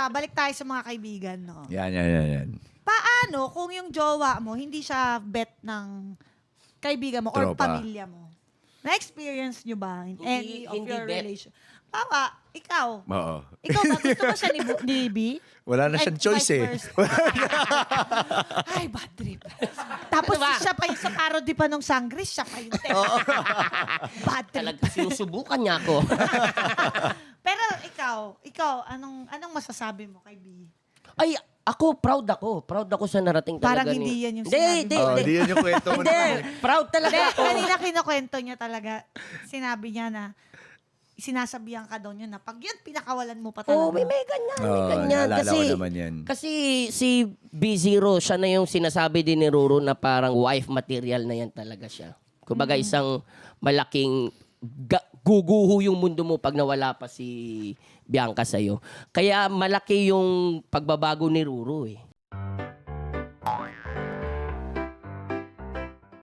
balik tayo sa mga kaibigan, no? Yan. Paano kung yung jowa mo, hindi siya bet ng kaibigan mo or Tropa. pamilya mo? Na-experience nyo ba in any of Hindi your bet. relation? Pawa, ikaw. Oo. Ikaw ba? Gusto mo siya ni B? Wala na siyang choice eh. Ay, bad trip. Tapos siya pa yung sa parody pa nung Sangris, siya pa yung bad trip. Talaga sinusubukan niya ako. Pero ikaw, anong masasabi mo kay B? Ay, ako, proud ako. Proud ako sa narating talaga. Parang hindi yan yung sinabi Hindi, mo. Di yan yung kwento mo. Hindi, proud talaga ako. Kanina kinukwento niya talaga, sinabi niya na, sinasabihan ka daw niya na pag yan, pinakawalan mo pa talaga. Oo, may ganyan, may Oo, ganyan. naalala Kasi, ko naman yan. kasi si B0, siya na yung sinasabi din ni Ruru na parang wife material na yan talaga siya. Kumbaga isang malaking guguho yung mundo mo pag nawala pa si Bianca sa'yo. Kaya malaki yung pagbabago ni Ruru eh.